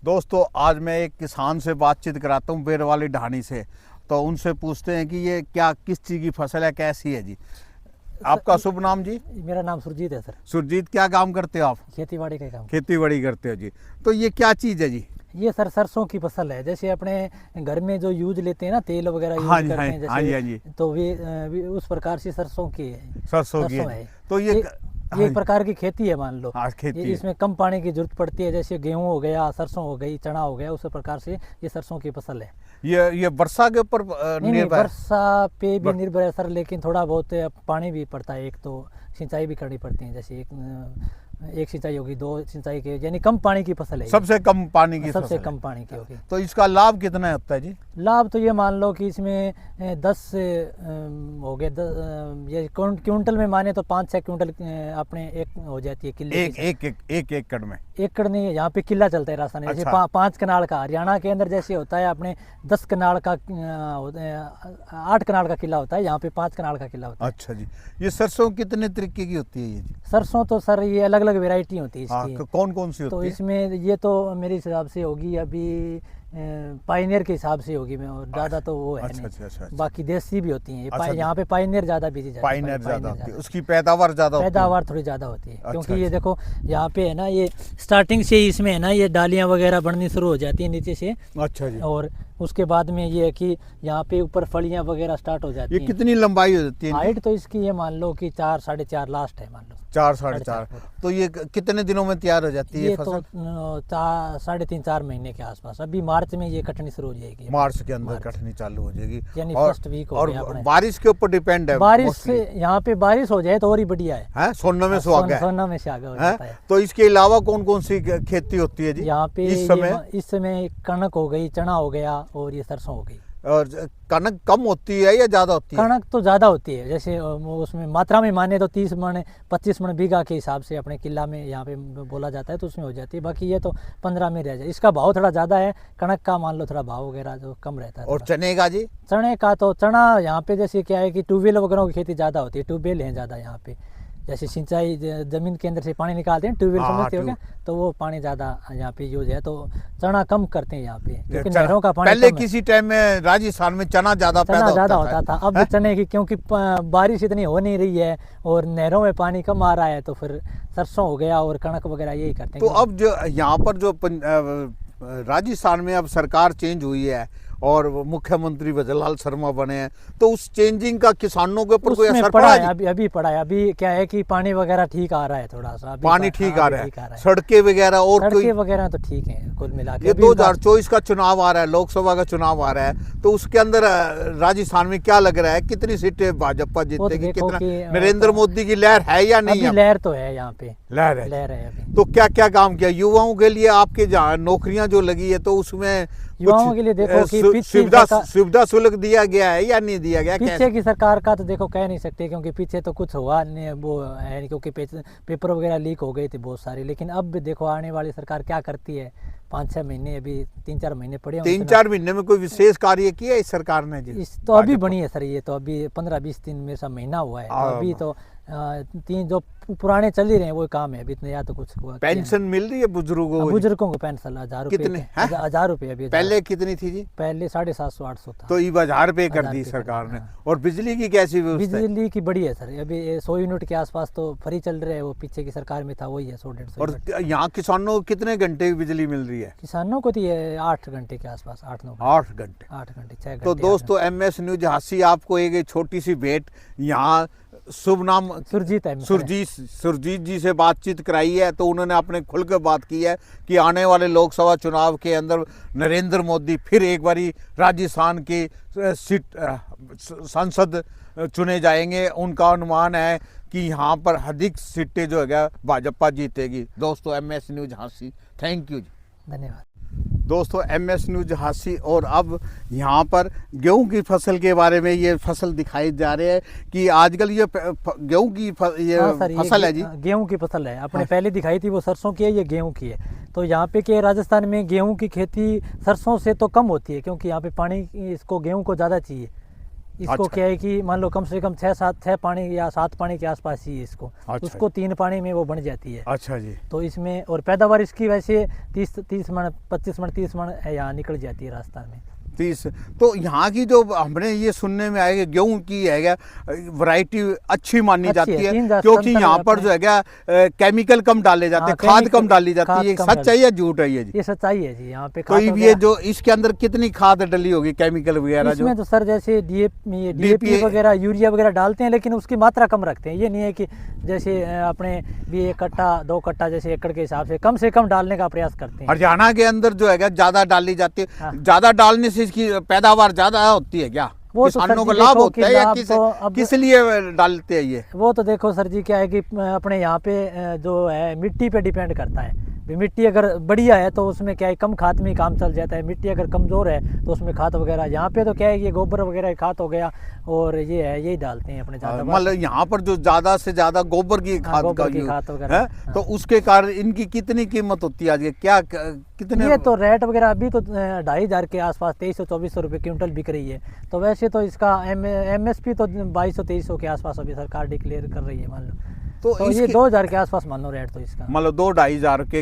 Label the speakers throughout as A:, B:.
A: दोस्तों आज मैं एक किसान से बातचीत कराता हूँ बेरवाली ढाणी से। तो उनसे पूछते हैं कि ये क्या किस चीज़ की फसल है, कैसी है जी। आपका शुभ नाम जी?
B: मेरा नाम सुरजीत है सर।
A: सुरजीत, क्या काम करते हो आप?
B: खेती बाड़ी का काम।
A: खेती बाड़ी करते हो जी। तो ये क्या चीज़ है जी?
B: ये सर सरसों की फसल है। जैसे अपने घर में जो यूज लेते हैं ना, तेल वगैरह यूज
A: हाँ जी,
B: करते
A: हाँ
B: हैं
A: जी,
B: जैसे,
A: हाँ जी, हाँ जी।
B: तो वे उस प्रकार से सरसों की है।
A: सरसों की है। तो ये
B: ये एक प्रकार की खेती है, मान लो।
A: हाँ, खेती
B: ये
A: है।
B: इसमें कम पानी की जरूरत पड़ती है। जैसे गेहूं हो गया, सरसों हो गई, चना हो गया, उस प्रकार से ये सरसों की फसल है।
A: ये वर्षा के ऊपर
B: नहीं,
A: निर्भर है?
B: वर्षा पे भी निर्भर है सर, लेकिन थोड़ा बहुत पानी भी पड़ता है। एक तो सिंचाई भी करनी पड़ती है। जैसे एक सिंचाई होगी, दो सिंचाई की, यानी कम पानी की फसल है।
A: सबसे कम पानी की
B: सबसे
A: फसल
B: कम
A: है।
B: पानी की होगी।
A: तो इसका लाभ कितना होता है जी?
B: लाभ तो ये मान लो कि इसमें 10 हो गए, ये क्विंटल में माने तो 5-6 क्विंटल अपने एक हो जाती है किले की।
A: एक एकड़ में?
B: एकड़ नहीं, यहाँ पे किला चलता है राजस्थान में। जैसे
A: अच्छा।
B: 5 कनाल का, हरियाणा के अंदर जैसे होता है अपने 10 कनाल का, 8 कनाल का किला होता है। यहाँ पे 5 कनाल का किला होता है।
A: अच्छा जी। ये सरसों कितने तरीके की होती है ये जी?
B: सरसों तो सर ये अलग अलग वेराइटी होती है
A: हाँ,
B: इसकी।
A: कौन कौन सी
B: तो
A: होती है?
B: इसमें ये तो मेरे हिसाब से होगी अभी पाइनियर के हिसाब से होगी। मैं और ज़्यादा तो वो है
A: अच्छा,
B: नहीं।
A: अच्छा, अच्छा, अच्छा।
B: बाकी देसी भी होती हैं।
A: अच्छा,
B: यहाँ पे पाइनियर ज़्यादा बीजी जाती है।
A: पाइनर ज़्यादा होती है, उसकी पैदावार ज़्यादा होती है।
B: पैदावार थोड़ी ज़्यादा होती है।
A: अच्छा,
B: क्योंकि ये
A: अच्छा।
B: देखो यहाँ पे है ना, ये स्टार्टिंग से ही इसमें है ना, ये डालियाँ वगैरह बढ़नी शुरू हो जाती है नीचे से।
A: अच्छा जी।
B: और उसके बाद में ये है कि यहाँ पे ऊपर फलियाँ वगैरह स्टार्ट हो जाती
A: ये
B: हैं।
A: कितनी लंबाई होती है?
B: हाइट तो इसकी ये मान लो कि 4-4.5 लास्ट है, मान लो
A: 4-4.5। तो ये कितने दिनों में तैयार हो जाती है
B: ये
A: फसल?
B: तो 3.5-4 महीने के आसपास। अभी मार्च में ये कटनी शुरू हो जाएगी।
A: मार्च के अंदर कटनी चालू हो जाएगी।
B: यानी
A: और
B: फर्स्ट वीक हो
A: और
B: गया अपने।
A: बारिश के ऊपर डिपेंड है
B: बारिश
A: mostly।
B: से यहाँ पे बारिश हो जाए तो और ही बढ़िया है।
A: हैं? सोना में सुहागा है।
B: सोना में सुहागा हो जाता है।
A: तो इसके अलावा कौन कौन सी खेती होती है जी
B: यहाँ पे
A: इस समय?
B: कनक हो गई, चना हो गया और ये सरसों हो गई।
A: और कनक कम होती है या ज़्यादा होती है?
B: कनक तो ज़्यादा होती है। जैसे उसमें मात्रा में माने तो 30 मन 25 मन बीघा के हिसाब से अपने किला में यहाँ पे बोला जाता है, तो उसमें हो जाती है। बाकी ये तो 15 में रह जाए। इसका भाव थोड़ा ज़्यादा है, कनक का मान लो थोड़ा भाव वगैरह जो कम रहता है।
A: और चने का जी?
B: चने का तो चना यहाँ पे जैसे क्या है कि ट्यूबवेल वगैरह की खेती ज़्यादा होती है। ट्यूबवेल हैं ज़्यादा यहाँ पे। जैसे सिंचाई जमीन के अंदर से पानी निकालते हैं, ट्यूबवेल समझते हो क्या? तो वो पानी ज़्यादा यहाँ पे यूज है। तो चना कम करते हैं यहाँ पे, क्योंकि नहरों का पानी
A: पहले
B: कम है।
A: किसी टाइम में राजस्थान में चना ज़्यादा
B: होता था। अब चने की क्योंकि बारिश इतनी हो नहीं रही है और नहरों में पानी कम आ रहा है, तो फिर सरसों हो गया और कनक वगैरह यही करते हैं।
A: तो अब जो यहाँ पर जो राजस्थान में अब सरकार चेंज हुई है और मुख्यमंत्री भजनलाल शर्मा बने हैं, तो उस चेंजिंग का किसानों के ऊपर कोई असर पड़ा है?
B: अभी पड़ा है। अभी क्या है कि पानी वगैरह ठीक आ रहा है, थोड़ा सा
A: पानी ठीक आ रहा है, सड़कें वगैरह और
B: सड़कें वगैरह तो ठीक है कुल मिला के।
A: ये 2024 का चुनाव आ रहा है, लोकसभा का चुनाव आ रहा है, तो उसके अंदर राजस्थान में क्या लग रहा है, कितनी सीटें भाजपा जीतेगी? कितना नरेंद्र मोदी की लहर है या नहीं?
B: लहर तो है यहाँ पे,
A: लहर है
B: अभी।
A: तो क्या क्या काम किया युवाओं के लिए? आपके जहाँ नौकरियां जो लगी है, तो उसमें
B: युवाओं के लिए देखो कि
A: सुविधा शुल्क दिया गया है या नहीं दिया गया?
B: पीछे की सरकार का तो देखो कह नहीं सकते, क्योंकि पीछे तो कुछ हुआ नहीं, वो है नहीं, क्योंकि पेपर वगैरह लीक हो गए थे बहुत सारे। लेकिन अब देखो आने वाली सरकार क्या करती है। 5-6 महीने, अभी 3-4 महीने पड़े।
A: 3-4 महीने में कोई विशेष कार्य किया इस सरकार ने जी?
B: इस तो अभी बनी है सर, ये तो अभी 15-20 दिन में सब महीना हुआ है। तो अभी तो 3 जो पुराने चल ही रहे हैं वो काम है। अभी इतना या तो कुछ हुआ।
A: पेंशन मिल रही है बुजुर्गों
B: को? पेंशन 1000 रुपये।
A: कितने?
B: 1000 रुपये अभी।
A: पहले कितनी थी जी?
B: पहले 750-800 था।
A: तो ये 1000 रुपये कर दी सरकार ने। और बिजली की कैसी व्यवस्था?
B: बिजली की बड़ी है सर, अभी 100 यूनिट के आसपास तो फ्री चल रहे हैं। वो पीछे की सरकार में था वही है 100-150।
A: और यहाँ किसानों को कितने घंटे की बिजली मिल रही है?
B: किसानों को तो ये 8 घंटे के आसपास, 8-9
A: 8 घंटे
B: 6 घंटे।
A: तो दोस्तों MS न्यूज हांसी आपको एक छोटी सी भेंट यहाँ शुभ नाम
B: सुरजीत है,
A: सुरजीत जी से बातचीत कराई है। तो उन्होंने अपने खुल कर बात की है कि आने वाले लोकसभा चुनाव के अंदर नरेंद्र मोदी फिर एक बारी राजस्थान के सांसद चुने जाएंगे। उनका अनुमान है कि यहाँ पर अधिक सीटें जो है भाजपा जीतेगी। दोस्तों MS news Hansi, thank you जी,
B: धन्यवाद।
A: दोस्तों MS न्यूज हांसी। और अब यहाँ पर गेहूं की फसल के बारे में ये फसल दिखाई जा रही है कि आजकल ये गेहूं की फसल है जी।
B: गेहूं की फसल है। अपने पहले दिखाई थी वो सरसों की है, ये गेहूं की है। तो यहाँ पे के राजस्थान में गेहूं की खेती सरसों से तो कम होती है, क्योंकि यहाँ पे पानी इसको गेहूं को ज़्यादा चाहिए। इसको
A: अच्छा।
B: क्या है कि मान लो कम से कम 6 पानी या 7 पानी के आसपास ही इसको,
A: अच्छा।
B: उसको 3 पानी में वो बन जाती है।
A: अच्छा जी।
B: तो इसमें और पैदावार इसकी वैसे 30 मन 25 मन 30 मन यहाँ निकल जाती है राजस्थान में।
A: 30। तो यहाँ की जो हमने ये सुनने में आएगा गेहूं की है वैरायटी अच्छी मानी
B: अच्छी
A: जाती
B: है,
A: है,
B: 3
A: क्योंकि
B: संतर
A: यहाँ पर
B: अपने-
A: जो है केमिकल कम डाले जाते हैं, खाद कम डाली जाती है।
B: खाद कम
A: सच है या झूठ है ये जी?
B: ये सच्चाई है जी। यहाँ पे
A: तो
B: खाद
A: ये
B: वगैरह-
A: जो इसके अंदर कितनी खाद डली होगी केमिकल वगैरह जो?
B: इसमें तो सर जैसे डीएपी वगैरह यूरिया वगैरह डालते हैं, लेकिन उसकी मात्रा कम रखते हैं। ये नहीं है कि जैसे अपने भी 1 कट्टा 2 कट्टा जैसे एकड़ के हिसाब से कम डालने का प्रयास करते हैं।
A: हरियाणा के अंदर जो है ज्यादा डाली जाती है,
B: हाँ।
A: ज्यादा डालने से इसकी पैदावार ज्यादा होती है क्या?
B: वो तो
A: किसानों
B: सर
A: को
B: जी
A: लाभ
B: देखो
A: होता है
B: कि
A: या
B: लाभ तो अब-
A: किस लिए डालते हैं ये?
B: वो तो देखो सर जी क्या है कि अपने यहाँ पे जो है मिट्टी पे डिपेंड करता है। भी मिट्टी अगर बढ़िया है तो उसमें क्या है कम खाद में ही काम चल जाता है। मिट्टी अगर कमज़ोर है तो उसमें खाद वगैरह, यहाँ पे तो क्या है ये गोबर वगैरह खाद हो गया और ये है यही डालते हैं अपने ज़्यादा।
A: मतलब यहाँ पर जो ज्यादा से ज्यादा गोबर की खाद का यूज
B: वगैरह
A: है, तो उसके कारण इनकी कितनी कीमत होती है आज? क्या कितने?
B: ये तो रेट वगैरह अभी तो 2,500 के आसपास 2300-2400 रुपये क्विंटल बिक रही है। तो वैसे तो इसका MSP तो 2200-2300 के आसपास अभी सरकार डिक्लेयर कर रही है मान लो। तो ये 2000 के आसपास मान लो रेट तो इसका।
A: मतलब 2-2,500 के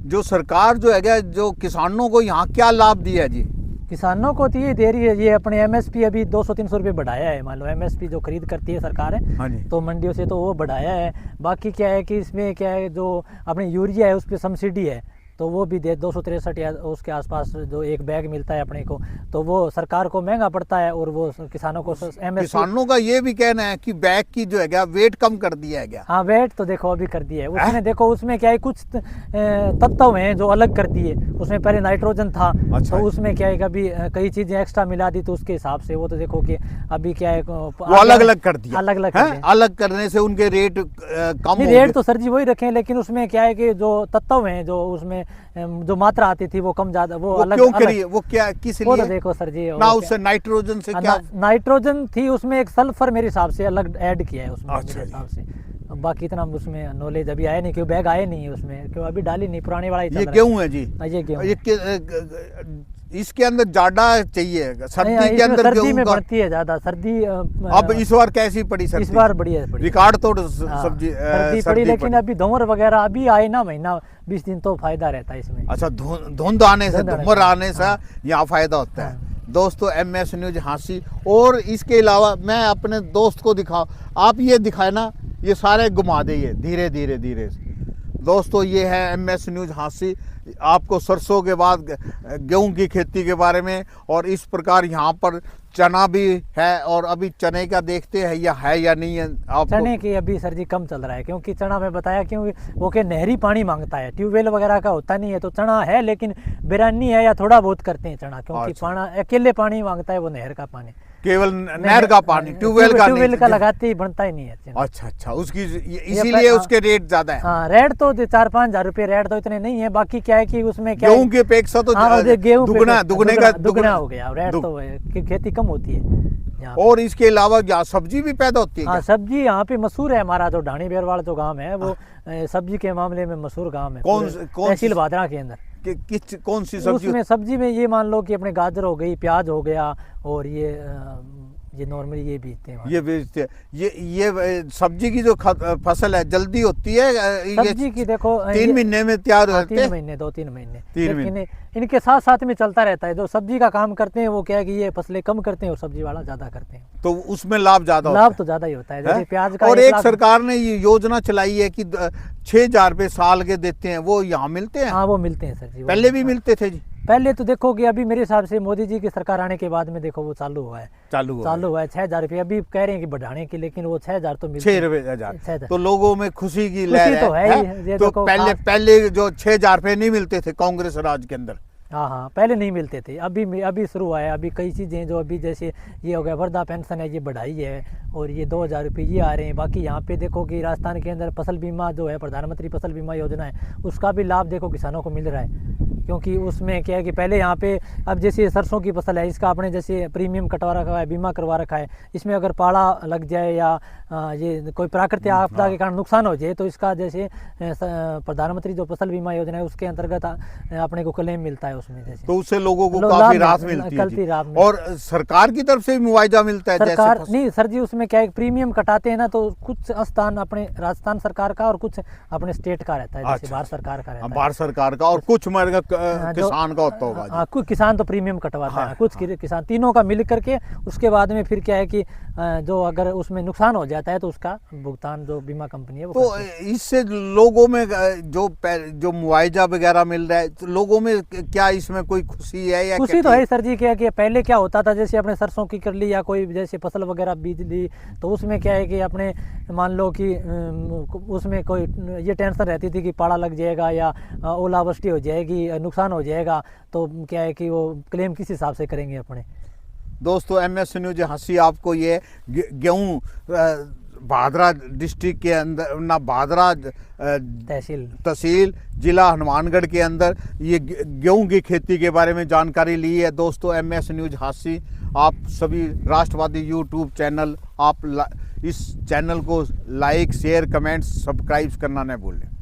A: जो सरकार जो है जो किसानों को यहाँ क्या लाभ दिया है जी?
B: किसानों को तो ये दे रही है, ये अपने MSP अभी 200-300 रुपये बढ़ाया है। मान लो MSP जो खरीद करती है सरकार है,
A: हाँ जी।
B: तो मंडियों से तो वो बढ़ाया है। बाकी क्या है कि इसमें क्या है जो अपनी यूरिया है उस पर सब्सिडी है, तो वो भी दे 263 या उसके आसपास जो एक बैग मिलता है अपने को, तो वो सरकार को महंगा पड़ता है और वो किसानों को MSP।
A: किसानों का ये भी कहना है कि बैग की जो है क्या वेट कम कर दिया है क्या?
B: हाँ वेट तो देखो अभी कर दिया है उसमें। देखो उसमें क्या है कुछ तत्व हैं जो अलग कर दिए। उसमें पहले नाइट्रोजन था,
A: अच्छा।
B: तो उसमें क्या है कि अभी कई चीजें एक्स्ट्रा मिला दी, तो उसके हिसाब से वो तो देखो कि अभी क्या है
A: वो अलग अलग कर दिया।
B: अलग अलग
A: अलग करने से उनके रेट कम हो
B: रेट
A: गए।
B: तो सर जी वही रखे, लेकिन उसमें क्या है कि जो तत्व हैं जो उसमें जो मात्रा आती थी वो कम ज्यादा वो अलग
A: क्यों
B: अलग।
A: करी? वो क्या किस
B: वो
A: लिए?
B: तो देखो सर जी
A: ना उससे नाइट्रोजन से क्या?
B: नाइट्रोजन थी उसमें, एक सल्फर मेरे हिसाब से अलग ऐड किया है उसमें
A: अच्छा
B: मेरे हिसाब से। बाकी इतना उसमें नॉलेज अभी आया नहीं, क्यों बैग आए नहीं है उसमें, क्यों अभी डाली नहीं, पुराने वाला ही चल
A: ये
B: रहा
A: गेहूं है जी?
B: ये गेहूं
A: इसके अंदर जाड़ा चाहिए सर्दी
B: नहीं,
A: के अंदर
B: सर्दी में
A: गेहूं का।
B: बढ़ती है ज्यादा सर्दी।
A: अब इस बार कैसी पड़ी सर्दी?
B: इस बार बढ़िया है,
A: रिकॉर्ड तोड़
B: हाँ,
A: सब्जी
B: सर्दी पड़ी, लेकिन अभी धुमर वगैरह अभी आए ना महीना 20 दिन तो फायदा रहता है इसमें।
A: अच्छा, धुंध आने से, धुमर आने से यहाँ फायदा होता है। दोस्तों MS न्यूज हांसी। और इसके अलावा मैं अपने दोस्त को दिखाओ, आप ये दिखाए ना, ये सारे घुमा दे ये धीरे धीरे धीरे। दोस्तों ये है MS न्यूज हांसी, आपको सरसों के बाद गेहूं की खेती के बारे में, और इस प्रकार यहाँ पर चना भी है, और अभी चने का देखते हैं या है या नहीं है। आप
B: चने की अभी सर जी कम चल रहा है, क्योंकि चना मैं बताया क्योंकि वो के नहरी पानी मांगता है, ट्यूबवेल वगैरह का होता नहीं है। तो चना है लेकिन बिरानी है या थोड़ा बहुत करते हैं चना, क्योंकि
A: अच्छा।
B: अकेले पानी मांगता है वो नहर का पानी,
A: केवल नहर का पानी, ट्यूबवेल
B: का लगाते ही बनता ही नहीं है चना।
A: अच्छा, उसकी इसीलिए उसके रेट ज्यादा है।
B: हाँ रेट तो 4-5 हजार रुपये रेट तो इतने नहीं है। बाकी क्या है कि उसमें क्या
A: गेहूं की अपेक्षा तो
B: गेहूं
A: दुगना
B: हो गया रेट, तो खेती कम होती है।
A: और इसके अलावा यहाँ सब्जी भी पैदा होती है?
B: हाँ सब्जी यहाँ पे मशहूर है। हमारा जो ढाणी बेरवाल जो गांव है वो सब्जी के मामले में मशहूर गांव है।
A: कौन
B: तहसील भादरा के अंदर
A: कौन सी सब्जी?
B: उसमें सब्जी में ये मान लो कि अपने गाजर हो गई, प्याज हो गया, और ये नॉर्मली ये बेचते हैं।
A: ये बेचते हैं। ये सब्जी की जो फसल है जल्दी होती है?
B: सब्जी की देखो
A: 3 महीने में तैयार होते हैं?
B: 3 महीने 2-3 महीने। लेकिन इनके साथ साथ में चलता रहता है। जो सब्जी का काम करते हैं वो क्या है कि ये फसलें कम करते हैं और सब्जी वाला ज्यादा करते हैं,
A: तो उसमें लाभ ज्यादा
B: लाभ तो ज्यादा ही होता है। जैसे प्याज का,
A: और एक सरकार ने ये योजना चलाई है कि 6,000 रुपये साल के देते हैं, वो यहाँ मिलते हैं?
B: हाँ वो मिलते हैं सर जी।
A: पहले भी मिलते थे जी?
B: पहले तो देखो कि अभी मेरे हिसाब से मोदी जी की सरकार आने के बाद में देखो वो चालू हुआ है।
A: चालू हुआ है
B: 6,000 रुपये। अभी कह रहे हैं कि बढ़ाने की, लेकिन वो 6,000 तो मिलते
A: 6,000। तो लोगों में खुशी की लहर
B: तो है ही।
A: तो पहले जो 6,000 रुपये नहीं मिलते थे कांग्रेस राज के अंदर?
B: हाँ पहले नहीं मिलते थे। अभी शुरू हुआ है। अभी कई चीज़ें जो अभी जैसे ये हो गया वृद्धा पेंशन है, ये बढ़ाई है, और ये 2,000 रुपये ये आ रहे हैं। बाकी यहाँ पे देखो कि राजस्थान के अंदर फसल बीमा जो है, प्रधानमंत्री फसल बीमा योजना है, उसका भी लाभ देखो किसानों को मिल रहा है। क्योंकि उसमें क्या है कि पहले यहाँ पे अब जैसे सरसों की फसल है, इसका आपने जैसे प्रीमियम कटवा रखा है, बीमा करवा रखा है, इसमें अगर पाला लग जाए या ये कोई प्राकृतिक आपदा के कारण नुकसान हो जाए तो इसका जैसे प्रधानमंत्री जो फसल बीमा योजना है उसके अंतर्गत अपने को क्लेम मिलता है उसमें, जैसे
A: तो उससे लोगों को
B: लाभ
A: काफी राहत मिलती है जी। और सरकार की तरफ से भी मुआवजा मिलता है
B: सरकार
A: जैसे
B: नहीं सर जी, उसमें क्या है प्रीमियम कटाते हैं ना, तो कुछ स्थान अपने राजस्थान सरकार का और कुछ अपने स्टेट का रहता है, जैसे
A: अच्छा,
B: भारत सरकार का रहता है,
A: भारत सरकार का और कुछ हमारे किसान का होता होगा जी।
B: हाँ, कुछ किसान तो प्रीमियम कटवाता है, कुछ किसान, तीनों का मिल करके उसके बाद में फिर क्या है कि जो अगर उसमें नुकसान हो जाता है तो उसका भुगतान जो बीमा कंपनी है वो
A: तो इससे लोगों में जो मुआवजा वगैरह मिल रहा है, तो लोगों में क्या इसमें कोई खुशी है या
B: खुशी तो है सर जी। क्या कि पहले क्या होता था, जैसे अपने सरसों की कर ली या कोई जैसे फसल वगैरह बीज ली, तो उसमें क्या है कि अपने मान लो कि उसमें कोई ये टेंशन रहती थी कि पाला लग जाएगा या ओलावृष्टि हो जाएगी, नुकसान हो जाएगा, तो क्या है कि वो क्लेम किस हिसाब से करेंगे अपने।
A: दोस्तों MS न्यूज हांसी आपको ये गेहूँ भादरा डिस्ट्रिक्ट के अंदर ना भादरा तहसील जिला हनुमानगढ़ के अंदर ये गेहूं की खेती के बारे में जानकारी ली है। दोस्तों MS न्यूज हांसी आप सभी राष्ट्रवादी यूट्यूब चैनल, आप इस चैनल को लाइक शेयर कमेंट सब्सक्राइब करना न भूलें।